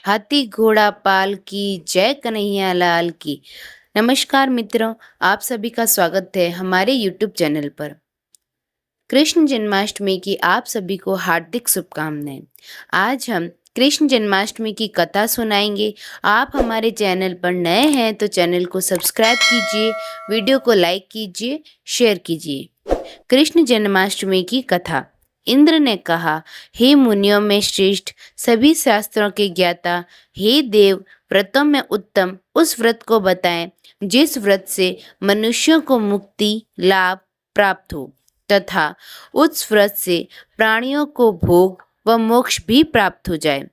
हाथी घोड़ा पाल की जय कन्हैया लाल की। नमस्कार मित्रों, आप सभी का स्वागत है हमारे YouTube चैनल पर। कृष्ण जन्माष्टमी की आप सभी को हार्दिक शुभकामनाएं। आज हम कृष्ण जन्माष्टमी की कथा सुनाएंगे। आप हमारे चैनल पर नए हैं तो चैनल को सब्सक्राइब कीजिए, वीडियो को लाइक कीजिए, शेयर कीजिए। कृष्ण जन्माष्टमी की कथा। इंद्र ने कहा, हे मुनियों में श्रेष्ठ, सभी शास्त्रों के ज्ञाता, हे देव, व्रतों में उत्तम उस व्रत को बताएं जिस व्रत से मनुष्यों को मुक्ति लाभ प्राप्त हो तथा उस व्रत से प्राणियों को भोग व मोक्ष भी प्राप्त हो जाए।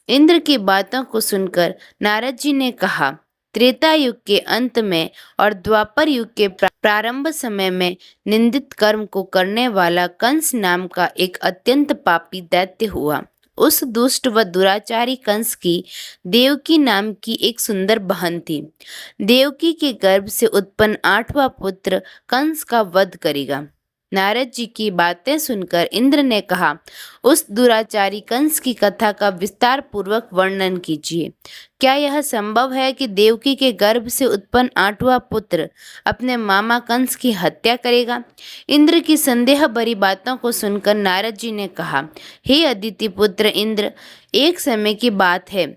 इंद्र की बातों को सुनकर नारद जी ने कहा, त्रेता युग के अंत में और द्वापर युग के प्रारंभ समय में निंदित कर्म को करने वाला कंस नाम का एक अत्यंत पापी दैत्य हुआ। उस दुष्ट व दुराचारी कंस की देवकी नाम की एक सुंदर बहन थी। देवकी के गर्भ से उत्पन्न 8वां पुत्र कंस का वध करेगा। नारद जी की बातें सुनकर इंद्र ने कहा, उस दुराचारी कंस की कथा का विस्तार पूर्वक वर्णन कीजिए। क्या यह संभव है कि देवकी के गर्भ से उत्पन्न 8वां पुत्र अपने मामा कंस की हत्या करेगा? इंद्र की संदेह भरी बातों को सुनकर नारद जी ने कहा, हे अदिति पुत्र इंद्र, एक समय की बात है।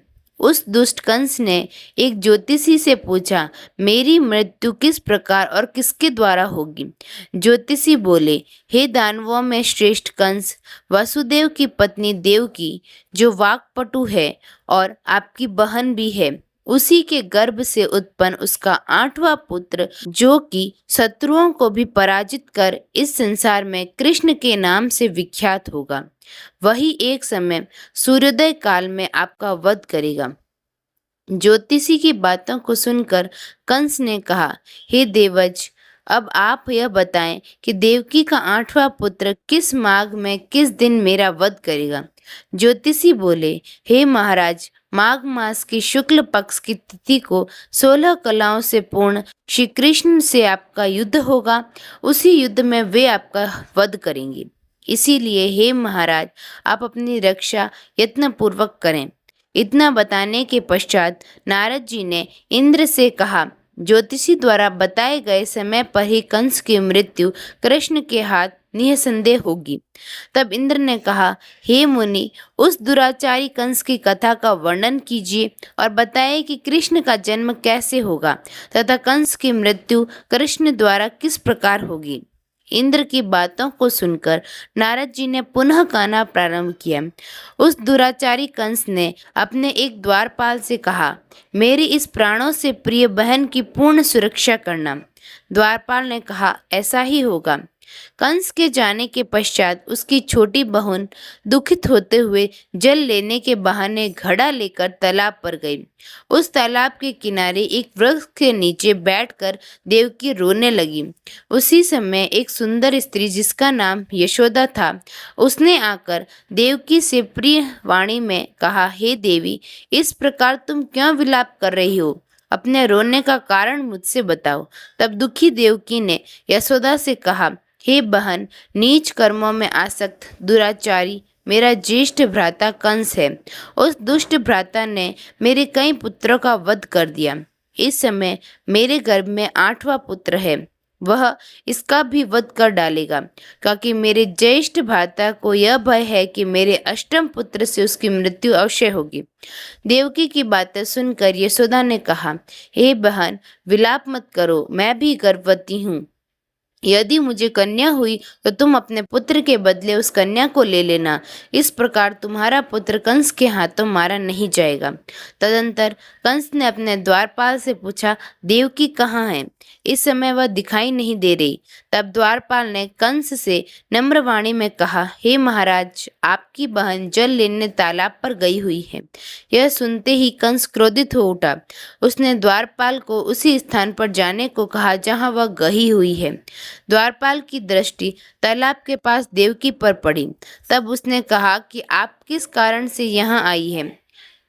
उस दुष्ट कंस ने एक ज्योतिषी से पूछा, मेरी मृत्यु किस प्रकार और किसके द्वारा होगी? ज्योतिषी बोले, हे दानवों में श्रेष्ठ कंस, वसुदेव की पत्नी देवकी, जो वाक्पटु है और आपकी बहन भी है, उसी के गर्भ से उत्पन्न उसका 8वां पुत्र, जो कि शत्रुओं को भी पराजित कर इस संसार में कृष्ण के नाम से विख्यात होगा, वही एक समय सूर्योदय काल में आपका वध करेगा। ज्योतिषी की बातों को सुनकर कंस ने कहा, हे देवज, अब आप यह बताएं कि देवकी का 8वां पुत्र किस माघ में किस दिन मेरा वध करेगा? ज्योतिषी बोले, हे महाराज, माघ मास की शुक्ल पक्ष की तिथि को 16 कलाओं से पूर्ण श्री कृष्ण से आपका युद्ध होगा। उसी युद्ध में वे आपका वध करेंगे। इसीलिए हे महाराज, आप अपनी रक्षा यत्नपूर्वक करें। इतना बताने के पश्चात नारद जी ने इंद्र से कहा, ज्योतिषी द्वारा बताए गए समय पर ही कंस की मृत्यु कृष्ण के हाथ निसंदेह होगी। तब इंद्र ने कहा, हे मुनि, उस दुराचारी कंस की कथा का वर्णन कीजिए और बताएं कि कृष्ण का जन्म कैसे होगा तथा कंस की मृत्यु कृष्ण द्वारा किस प्रकार होगी। इंद्र की बातों को सुनकर नारद जी ने पुनः कहना प्रारंभ किया। उस दुराचारी कंस ने अपने एक द्वारपाल से कहा, मेरी इस प्राणों से प्रिय बहन की पूर्ण सुरक्षा करना। द्वारपाल ने कहा, ऐसा ही होगा। कंस के जाने के पश्चात उसकी छोटी बहन दुखित होते हुए जल लेने के बहाने घड़ा लेकर तालाब पर गई। उस तालाब के किनारे एक वृक्ष के नीचे बैठकर देवकी रोने लगी। उसी समय एक सुंदर स्त्री जिसका नाम यशोदा था, उसने आकर देवकी से प्रिय वाणी में कहा, हे देवी, इस प्रकार तुम क्यों विलाप कर रही हो? अपने रोने का कारण मुझसे बताओ। तब दुखी देवकी ने यशोदा से कहा, हे बहन, नीच कर्मों में आसक्त दुराचारी मेरा ज्येष्ठ भ्राता कंस है। उस दुष्ट भ्राता ने मेरे कई पुत्रों का वध कर दिया। इस समय मेरे गर्भ में 8वां पुत्र है, वह इसका भी वध कर डालेगा, क्योंकि मेरे ज्येष्ठ भ्राता को यह भय है कि मेरे अष्टम पुत्र से उसकी मृत्यु अवश्य होगी। देवकी की बातें सुनकर यशोदा ने कहा, हे बहन, विलाप मत करो, मैं भी गर्भवती हूँ। यदि मुझे कन्या हुई तो तुम अपने पुत्र के बदले उस कन्या को ले लेना। इस प्रकार तुम्हारा पुत्र कंस के हाथों मारा नहीं जाएगा। तदंतर कंस ने अपने द्वारपाल से पूछा, देवकी कहाँ है? इस समय वह दिखाई नहीं दे रही। तब द्वारपाल ने कंस से नम्र वाणी में कहा, हे महाराज, आपकी बहन जल लेने तालाब पर गई हुई है। यह सुनते ही कंस क्रोधित हो उठा। उसने द्वारपाल को उसी स्थान पर जाने को कहा जहाँ वह गई हुई है। द्वारपाल की दृष्टि तालाब के पास देवकी पर पड़ी। तब उसने कहा कि आप किस कारण से यहाँ आई है?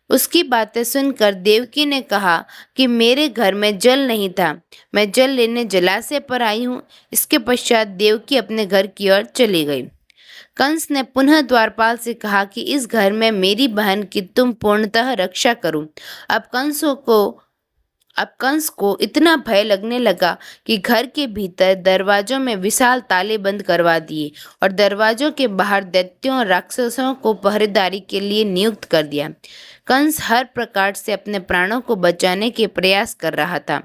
उसकी बातें सुनकर देवकी ने कहा कि मेरे घर में जल नहीं था, मैं जल लेने जलाशय पर आई हूँ। इसके पश्चात देवकी अपने घर की ओर चली गई। कंस ने पुनः द्वारपाल से कहा कि इस घर में मेरी बहन की तुम पूर्णतः रक्षा करो। अब कंस को इतना भय लगने लगा कि घर के भीतर दरवाजों में विशाल ताले बंद करवा दिए और दरवाजों के बाहर दैत्यों और राक्षसों को पहरेदारी के लिए नियुक्त कर दिया। कंस हर प्रकार से अपने प्राणों को बचाने के प्रयास कर रहा था।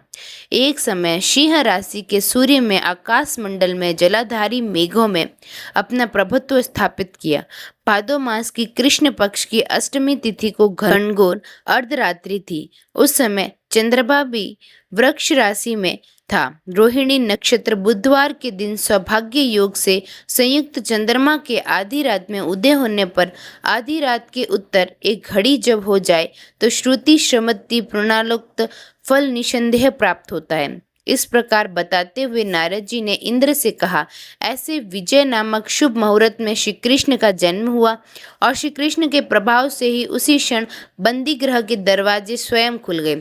एक समय सिंह राशि के सूर्य में आकाश मंडल में जलाधारी मेघों में अपना प्रभुत्व स्थापित किया। भादो मास की कृष्ण पक्ष की अष्टमी तिथि को घनघोर अर्धरात्रि थी। उस समय चंद्रमा भी वृक्ष राशि में था। रोहिणी नक्षत्र बुधवार के दिन सौभाग्य योग से संयुक्त चंद्रमा के आधी रात में उदय होने पर आधी रात के उत्तर एक घड़ी जब हो जाए तो श्रुति श्रमति पूर्णालोक्त फल निसंदेह प्राप्त होता है। इस प्रकार बताते हुए नारद जी ने इंद्र से कहा, ऐसे विजय नामक शुभ मुहूर्त में श्री कृष्ण का जन्म हुआ और श्री कृष्ण के प्रभाव से ही उसी क्षण बंदी गृह के दरवाजे स्वयं खुल गए।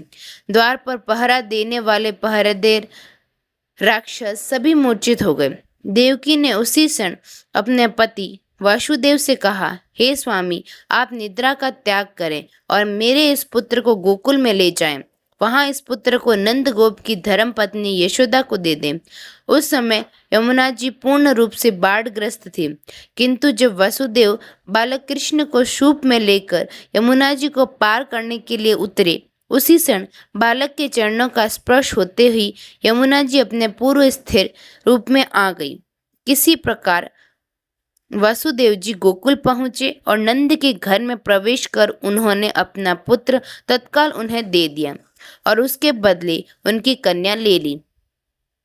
द्वार पर पहरा देने वाले पहरेदार राक्षस सभी मूर्छित हो गए। देवकी ने उसी क्षण अपने पति वासुदेव से कहा, हे स्वामी, आप निद्रा का त्याग करें और मेरे इस पुत्र को गोकुल में ले जाएं। वहां इस पुत्र को नंद गोप की धर्म पत्नी यशोदा को दे दें। उस समय यमुना जी पूर्ण रूप से बाढ़ग्रस्त थी, किंतु जब वसुदेव बालक कृष्ण को सूप में लेकर यमुना जी को पार करने के लिए उतरे, उसी क्षण बालक के चरणों का स्पर्श होते ही यमुना जी अपने पूर्व स्थिर रूप में आ गई। किसी प्रकार वासुदेव जी गोकुल पहुंचे और नंद के घर में प्रवेश कर उन्होंने अपना पुत्र तत्काल उन्हें दे दिया और उसके बदले उनकी कन्या ले ली।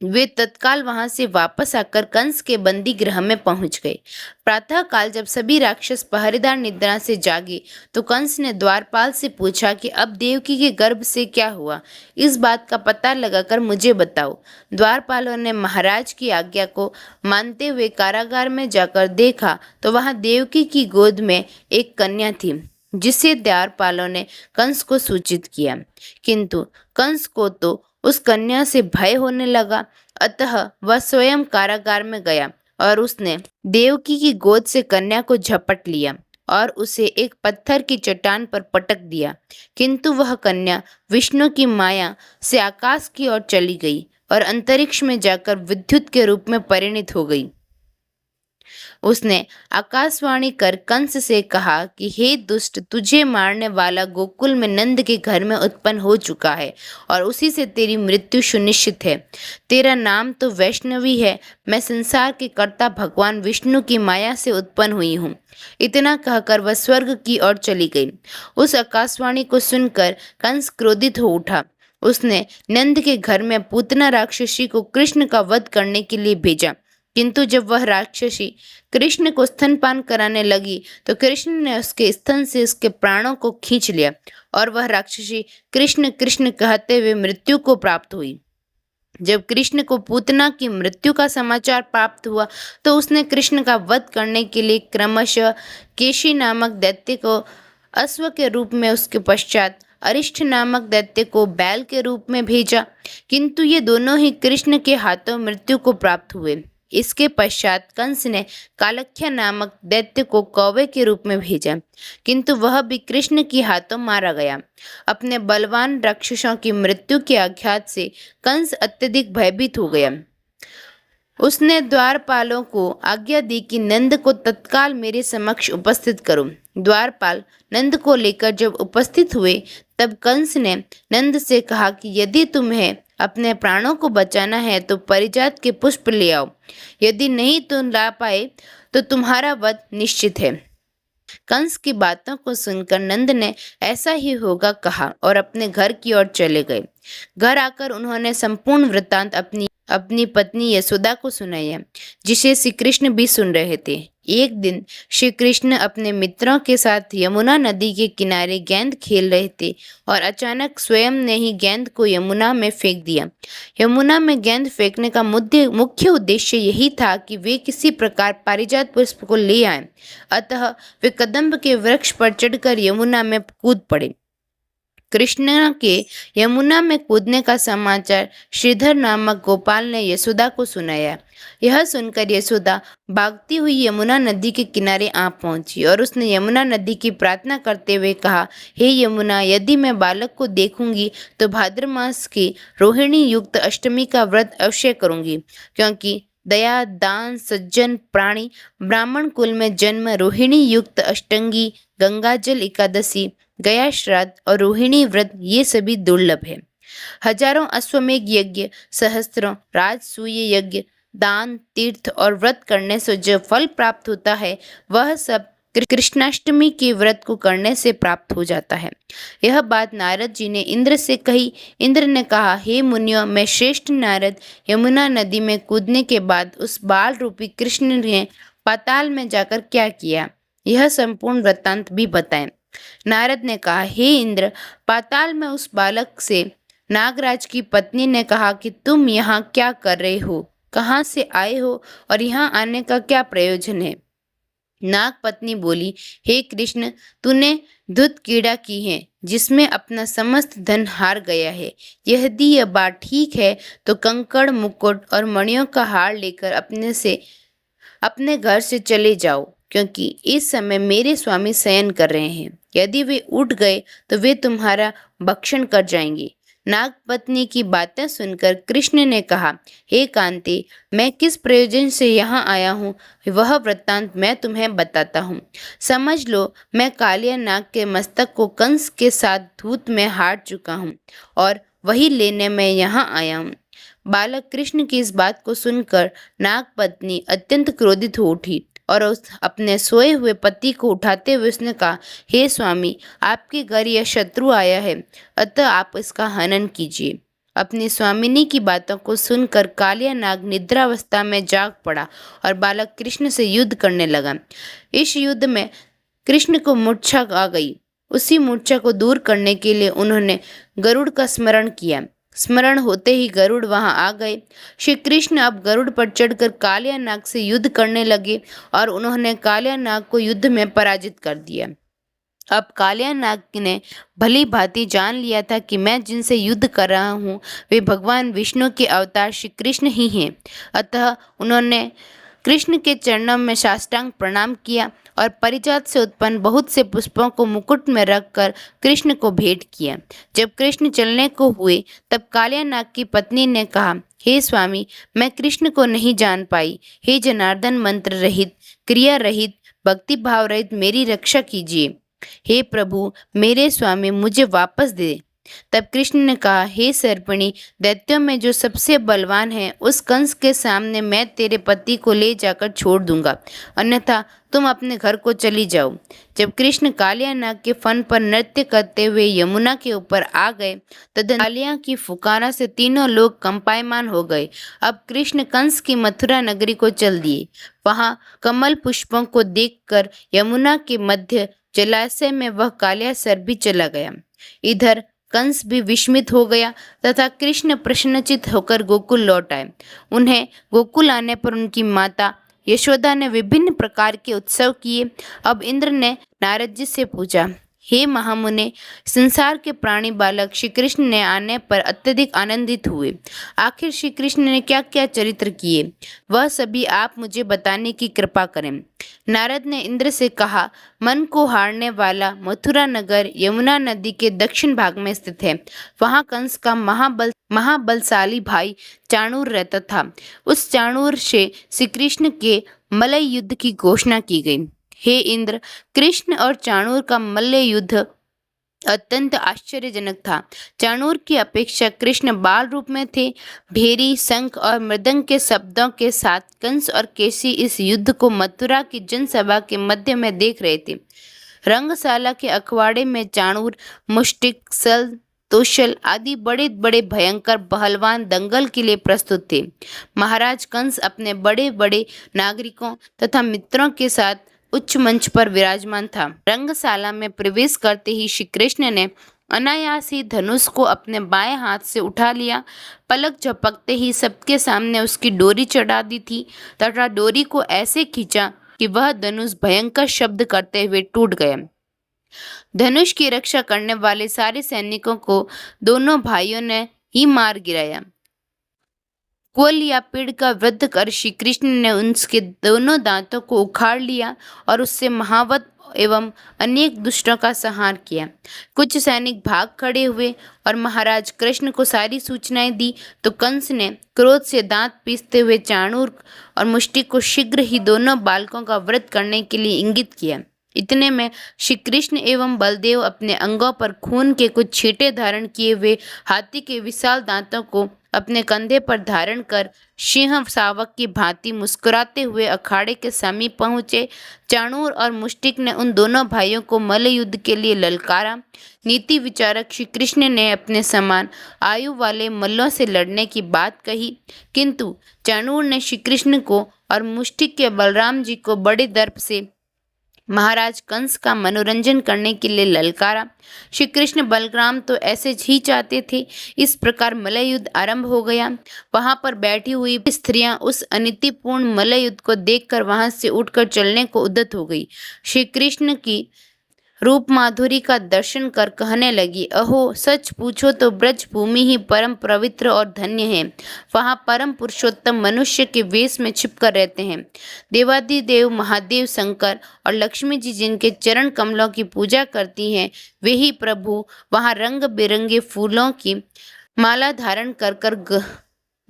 वे तत्काल वहां से वापस आकर कंस के बंदी गृह में पहुंच गए। प्रातः काल जब सभी राक्षस पहरेदार निद्रा से जागे तो कंस ने द्वारपाल से पूछा कि अब देवकी के गर्भ से क्या हुआ, इस बात का पता लगाकर मुझे बताओ। द्वारपालों ने महाराज की आज्ञा को मानते हुए कारागार में जाकर देखा तो वहां देवकी की गोद में एक कन्या थी, जिसे द्वारपालों ने कंस को सूचित किया, किंतु कंस को तो उस कन्या से भय होने लगा। अतः वह स्वयं कारागार में गया और उसने देवकी की गोद से कन्या को झपट लिया और उसे एक पत्थर की चट्टान पर पटक दिया, किंतु वह कन्या विष्णु की माया से आकाश की ओर चली गई और अंतरिक्ष में जाकर विद्युत के रूप में परिणित हो गई। उसने आकाशवाणी कर कंस से कहा कि हे दुष्ट, तुझे मारने वाला गोकुल में नंद के घर में उत्पन्न हो चुका है और उसी से तेरी मृत्यु सुनिश्चित है। तेरा नाम तो वैष्णवी है। मैं संसार के कर्ता भगवान विष्णु की माया से उत्पन्न हुई हूँ। इतना कहकर वह स्वर्ग की ओर चली गई। उस आकाशवाणी को सुनकर कंस क्रोधित हो उठा। उसने नंद के घर में पूतना राक्षसी को कृष्ण का वध करने के लिए भेजा, किंतु जब वह राक्षसी कृष्ण को स्तनपान कराने लगी तो कृष्ण ने उसके स्तन से उसके प्राणों को खींच लिया और वह राक्षसी कृष्ण कृष्ण कहते हुए मृत्यु को प्राप्त हुई। जब कृष्ण को पूतना की मृत्यु का समाचार प्राप्त हुआ तो उसने कृष्ण का वध करने के लिए क्रमशः केशी नामक दैत्य को अश्व के रूप में, उसके पश्चात अरिष्ठ नामक दैत्य को बैल के रूप में भेजा, किंतु ये दोनों ही कृष्ण के हाथों मृत्यु को प्राप्त हुए। इसके पश्चात कंस ने कालख्या नामक दैत्य को कौवे के रूप में भेजा, किंतु वह भी कृष्ण के हाथों मारा गया। अपने बलवान राक्षसों की मृत्यु के आघात से कंस अत्यधिक भयभीत हो गया। उसने द्वारपालों को आज्ञा दी कि नंद को तत्काल मेरे समक्ष उपस्थित करो। द्वारपाल नंद को लेकर जब उपस्थित हुए तब कंस ने नंद से कहा कि यदि तुम्हें अपने प्राणों को बचाना है तो परिजात के पुष्प ले आओ, यदि नहीं तो ला पाए तो तुम्हारा वध निश्चित है। कंस की बातों को सुनकर नंद ने ऐसा ही होगा कहा और अपने घर की ओर चले गए। घर आकर उन्होंने संपूर्ण वृत्तांत अपनी पत्नी यशोदा को सुनाया, जिसे श्री कृष्ण भी सुन रहे थे। एक दिन श्री कृष्ण अपने मित्रों के साथ यमुना नदी के किनारे गेंद खेल रहे थे और अचानक स्वयं ने ही गेंद को यमुना में फेंक दिया। यमुना में गेंद फेंकने का मुख्य उद्देश्य यही था कि वे किसी प्रकार पारिजात पुष्प को ले आए। अतः वे कदम्ब के वृक्ष पर चढ़कर यमुना में कूद पड़े। कृष्ण के यमुना में कूदने का समाचार श्रीधर नामक गोपाल ने यशोदा को सुनाया। यह सुनकर यशोदा भागती हुई यमुना नदी के किनारे आ पहुंची और उसने यमुना नदी की प्रार्थना करते हुए कहा, हे यमुना, यदि मैं बालक को देखूंगी तो भाद्र मास की रोहिणी युक्त अष्टमी का व्रत अवश्य करूंगी, क्योंकि दया, दान, सज्जन प्राणी, ब्राह्मण कुल में जन्म, रोहिणी युक्त अष्टंगी, गंगाजल एकादशी, गया श्राद्ध और रोहिणी व्रत ये सभी दुर्लभ है। हजारों अश्वमेघ यज्ञ, सहस्त्रों राजसूय यज्ञ, दान, तीर्थ और व्रत करने से जो फल प्राप्त होता है वह सब कृष्णाष्टमी के व्रत को करने से प्राप्त हो जाता है। यह बात नारद जी ने इंद्र से कही। इंद्र ने कहा, हे मुनियों, मैं श्रेष्ठ नारद यमुना नदी में कूदने के बाद उस बाल रूपी कृष्ण ने पाताल में जाकर क्या किया, यह संपूर्ण वृत्तांत भी बताएं। नारद ने कहा, हे इंद्र, पाताल में उस बालक से नागराज की पत्नी ने कहा कि तुम यहाँ क्या कर रहे हो, कहाँ से आए हो और यहाँ आने का क्या प्रयोजन है। नाग पत्नी बोली, हे कृष्ण, तूने धुत कीड़ा की है जिसमें अपना समस्त धन हार गया है। यदि यह बात ठीक है तो कंकड़, मुकुट और मणियों का हार लेकर अपने घर से चले जाओ, क्योंकि इस समय मेरे स्वामी शयन कर रहे हैं। यदि वे उठ गए तो वे तुम्हारा भक्षण कर जाएंगे। नागपत्नी की बातें सुनकर कृष्ण ने कहा, हे कांते, मैं किस प्रयोजन से यहाँ आया हूँ वह वृत्तांत मैं तुम्हें बताता हूँ। समझ लो, मैं कालिया नाग के मस्तक को कंस के साथ धूत में हार चुका हूँ और वही लेने मैं यहाँ आया हूँ। बालक कृष्ण की इस बात को सुनकर नागपत्नी अत्यंत क्रोधित हो उठी और उस अपने सोए हुए पति को उठाते हुए उसने कहा, हे स्वामी, आपके घर यह शत्रु आया है, अतः आप इसका हनन कीजिए। अपनी स्वामिनी की बातों को सुनकर कालिया नाग निद्रावस्था में जाग पड़ा और बालक कृष्ण से युद्ध करने लगा। इस युद्ध में कृष्ण को मूर्छा आ गई। उसी मूर्छा को दूर करने के लिए उन्होंने गरुड़ का स्मरण किया। स्मरण होते ही गरुड़ वहां आ गए। श्री कृष्ण अब गरुड़ पर चढ़कर कालिया नाग से युद्ध करने लगे और उन्होंने कालिया नाग को युद्ध में पराजित कर दिया। अब कालिया नाग ने भली भांति जान लिया था कि मैं जिनसे युद्ध कर रहा हूँ वे भगवान विष्णु के अवतार श्री कृष्ण ही हैं। अतः उन्होंने कृष्ण के चरणों में साष्टांग प्रणाम किया और परिजात से उत्पन्न बहुत से पुष्पों को मुकुट में रखकर कृष्ण को भेंट किया। जब कृष्ण चलने को हुए तब कालिया नाग की पत्नी ने कहा, हे स्वामी, मैं कृष्ण को नहीं जान पाई। हे जनार्दन, मंत्र रहित, क्रिया रहित, भक्ति भाव रहित मेरी रक्षा कीजिए। हे प्रभु, मेरे स्वामी, मुझे वापस दे। तब कृष्ण ने कहा, हे सर्पिणी, दैत्यों में जो सबसे बलवान है उस कंस के सामने मैं तेरे पति को ले जाकर छोड़ दूंगा, अन्यथा तुम अपने घर को चली जाओ। जब कृष्ण कालिया नाग के फन पर नृत्य करते हुए यमुना के ऊपर आ गए तद कालिया की फुकारा से तीनों लोग कंपायमान हो गए। अब कृष्ण कंस की मथुरा नगरी को चल दिए। वहां कमल पुष्पों को देखकर यमुना के मध्य जलाशय में वह कालिया सर्प भी चला गया। इधर कंस भी विस्मित हो गया तथा कृष्ण प्रसन्नचित होकर गोकुल लौट आए। उन्हें गोकुल आने पर उनकी माता यशोदा ने विभिन्न प्रकार के उत्सव किए। अब इंद्र ने नारद जी से पूछा, हे महामुने, संसार के प्राणी बालक श्री कृष्ण ने आने पर अत्यधिक आनंदित हुए। आखिर श्री कृष्ण ने क्या क्या चरित्र किए वह सभी आप मुझे बताने की कृपा करें। नारद ने इंद्र से कहा, मन को हारने वाला मथुरा नगर यमुना नदी के दक्षिण भाग में स्थित है। वहाँ कंस का महाबलशाली भाई चाणूर रहता था। उस चाणूर से श्री कृष्ण के मलय युद्ध की घोषणा की गई। हे इंद्र, कृष्ण और चाणूर का मल्ल युद्ध अत्यंत आश्चर्यजनक था। चाणूर की अपेक्षा कृष्ण बाल रूप में थे। भेरी, शंख और मृदंग के शब्दों के साथ कंस और केसी इस युद्ध को मथुरा की जनसभा के मध्य में देख रहे थे। रंगशाला के अखवाड़े में चाणूर, मुष्टिक, सल, तोशल आदि बड़े बड़े भयंकर पहलवान दंगल के लिए प्रस्तुत थे। महाराज कंस अपने बड़े बड़े नागरिकों तथा मित्रों के साथ उच्च मंच पर विराजमान था। रंगशाला में प्रवेश करते ही श्री कृष्ण ने अनायास ही धनुष को अपने बाएं हाथ से उठा लिया। पलक झपकते ही सबके सामने उसकी डोरी चढ़ा दी थी तथा डोरी को ऐसे खींचा कि वह धनुष भयंकर शब्द करते हुए टूट गया। धनुष की रक्षा करने वाले सारे सैनिकों को दोनों भाइयों ने ही मार गिराया। कुल या पेड़ का वध कर श्री कृष्ण ने उसके दोनों दांतों को उखाड़ लिया और उससे महावत एवं अनेक दुष्टों का संहार किया। कुछ सैनिक भाग खड़े हुए और महाराज कृष्ण को सारी सूचनाएं दी तो कंस ने क्रोध से दांत पीसते हुए चाणूर और मुष्टिक को शीघ्र ही दोनों बालकों का वध करने के लिए इंगित किया। इतने में श्री कृष्ण एवं बलदेव अपने अंगों पर खून के कुछ छींटे धारण किए हुए हाथी के विशाल दांतों को अपने कंधे पर धारण कर सिंह शावक की भांति मुस्कुराते हुए अखाड़े के समीप पहुंचे। चाणूर और मुष्टिक ने उन दोनों भाइयों को मल्ल युद्ध के लिए ललकारा। नीति विचारक श्री कृष्ण ने अपने समान आयु वाले मल्लों से लड़ने की बात कही, किंतु चाणूर ने श्री कृष्ण को और मुष्टिक के बलराम जी को बड़े दर्प से महाराज कंस का मनोरंजन करने के लिए ललकारा। श्री कृष्ण बलराम तो ऐसे ही चाहते थे। इस प्रकार मल्लयुद्ध आरंभ हो गया। वहां पर बैठी हुई स्त्रियां उस अनीतिपूर्ण मल्लयुद्ध को देखकर वहां से उठकर चलने को उद्यत हो गई। श्री कृष्ण की रूप माधुरी का दर्शन कर कहने लगी, अहो सच पूछो तो ब्रज भूमि ही परम पवित्र और धन्य है। वहाँ परम पुरुषोत्तम मनुष्य के वेश में छिपकर रहते हैं। देवादिदेव महादेव शंकर और लक्ष्मी जी जिनके चरण कमलों की पूजा करती हैं, वे ही प्रभु वहाँ रंग बिरंगे फूलों की माला धारण कर कर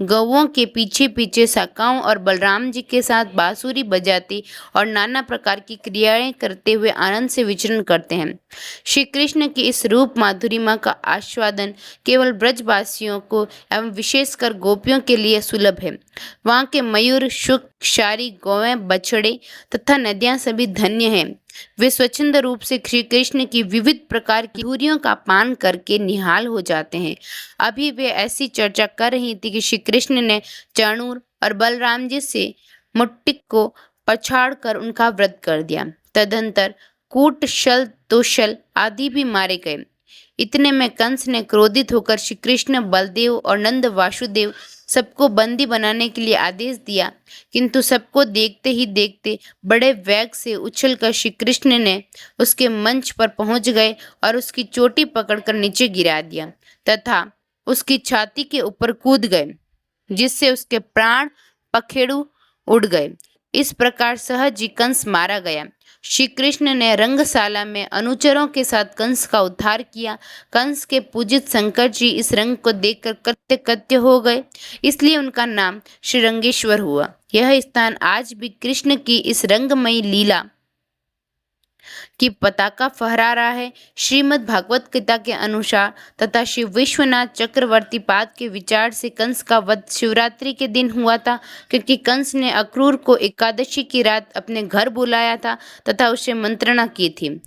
गौओं के पीछे पीछे शाखाओं और बलराम जी के साथ बांसुरी बजाते और नाना प्रकार की क्रियाएं करते हुए आनंद से विचरण करते हैं। श्री कृष्ण की इस रूप माधुरिमा का आस्वादन केवल ब्रजवासियों को एवं विशेषकर गोपियों के लिए सुलभ है। वहाँ के मयूर, शुक, क्षारी, गौएं, बछड़े तथा नदियाँ सभी धन्य हैं। वे स्वच्छंद रूप से श्री कृष्ण की विविध प्रकार की धूरियों का पान करके निहाल हो जाते हैं। अभी वे ऐसी चर्चा कर रही थी कि श्री कृष्ण ने चाणूर और बलराम जी से मुट्टिक को पछाड़ कर उनका वध कर दिया। तदंतर कूट, शल, तोशल आदि भी मारे गए। इतने में कंस ने क्रोधित होकर श्री कृष्ण, बलदेव और नंद वासुदेव सबको बंदी बनाने के लिए आदेश दिया, किंतु सबको देखते ही देखते बड़े वेग से उछलकर श्री कृष्ण ने उसके मंच पर पहुंच गए और उसकी चोटी पकड़कर नीचे गिरा दिया तथा उसकी छाती के ऊपर कूद गए, जिससे उसके प्राण पखेरु उड़ गए। इस प्रकार सहज ही कंस मारा गया। श्री कृष्ण ने रंगशाला में अनुचरों के साथ कंस का उद्धार किया। कंस के पूजित शंकर जी इस रंग को देखकर कृत्य कृत्य हो गए, इसलिए उनका नाम श्रीरंगेश्वर हुआ। यह स्थान आज भी कृष्ण की इस रंगमयी लीला की पताका फहरा रहा है। श्रीमद् भागवत गीता के अनुसार तथा श्री विश्वनाथ चक्रवर्ती पाद के विचार से कंस का वध शिवरात्रि के दिन हुआ था, क्योंकि कंस ने अक्रूर को एकादशी की रात अपने घर बुलाया था तथा उसे मंत्रणा की थी।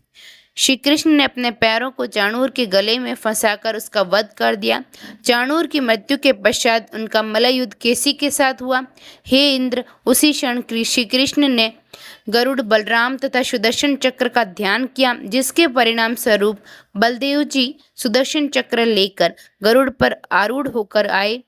श्री कृष्ण ने अपने पैरों को चाणूर के गले में फंसाकर उसका वध कर दिया। चाणूर की मृत्यु के पश्चात उनका मल्लयुद्ध केसी के साथ हुआ। हे इंद्र, उसी क्षण श्री कृष्ण ने गरुड़, बलराम तथा सुदर्शन चक्र का ध्यान किया, जिसके परिणाम स्वरूप बलदेव जी सुदर्शन चक्र लेकर गरुड़ पर आरूढ़ होकर आए।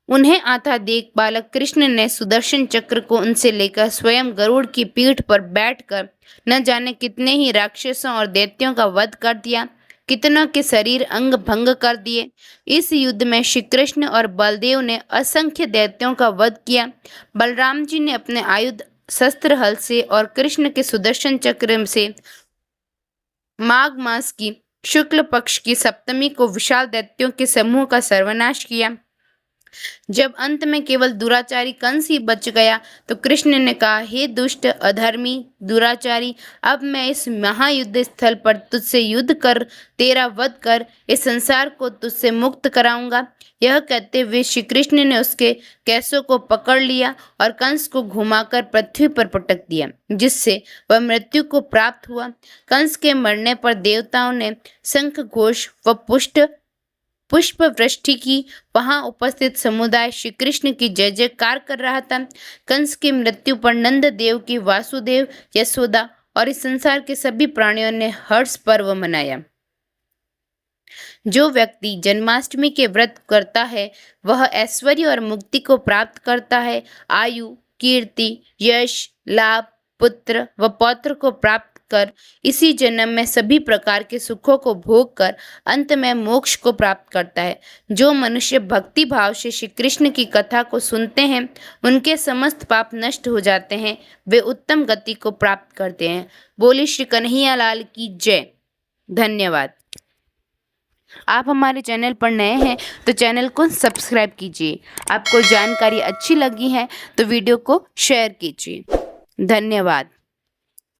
उन्हें आता देख बालक कृष्ण ने सुदर्शन चक्र को उनसे लेकर स्वयं गरुड़ की पीठ पर बैठकर न जाने कितने ही राक्षसों और दैत्यों का वध कर दिया, कितनों के शरीर अंग भंग कर दिए। इस युद्ध में श्री कृष्ण और बलदेव ने असंख्य दैत्यों का वध किया। बलराम जी ने अपने आयुध शस्त्र हल से और कृष्ण के सुदर्शन चक्र से माघ मास की शुक्ल पक्ष की सप्तमी को विशाल दैत्यों के समूह का सर्वनाश किया। जब अंत में केवल दुराचारी कंस ही बच गया तो कृष्ण ने कहा, हे दुष्ट, अधर्मी, दुराचारी, अब मैं इस महायुद्ध स्थल पर तुझसे युद्ध कर तेरा वध कर इस संसार को तुझसे मुक्त कराऊंगा। यह कहते हुए श्री कृष्ण ने उसके केसों को पकड़ लिया और कंस को घुमाकर पृथ्वी पर पटक दिया, जिससे वह मृत्यु को प्राप्त हुआ। कंस के मरने पर देवताओं ने शंख घोष व पुष्प वृष्टि की। वहां उपस्थित समुदाय श्री कृष्ण की जय जयकार कर रहा था। कंस की मृत्यु पर नंद देव की, वासुदेव, यशोदा और इस संसार के सभी प्राणियों ने हर्ष पर्व मनाया। जो व्यक्ति जन्माष्टमी के व्रत करता है वह ऐश्वर्य और मुक्ति को प्राप्त करता है। आयु, कीर्ति, यश, लाभ, पुत्र व पौत्र को प्राप्त कर इसी जन्म में सभी प्रकार के सुखों को भोग कर अंत में मोक्ष को प्राप्त करता है। जो मनुष्य भक्ति भाव से श्री कृष्ण की कथा को सुनते हैं उनके समस्त पाप नष्ट हो जाते हैं, वे उत्तम गति को प्राप्त करते हैं। बोले श्री कन्हैया लाल की जय। धन्यवाद। आप हमारे चैनल पर नए हैं तो चैनल को सब्सक्राइब कीजिए। आपको जानकारी अच्छी लगी है तो वीडियो को शेयर कीजिए। धन्यवाद।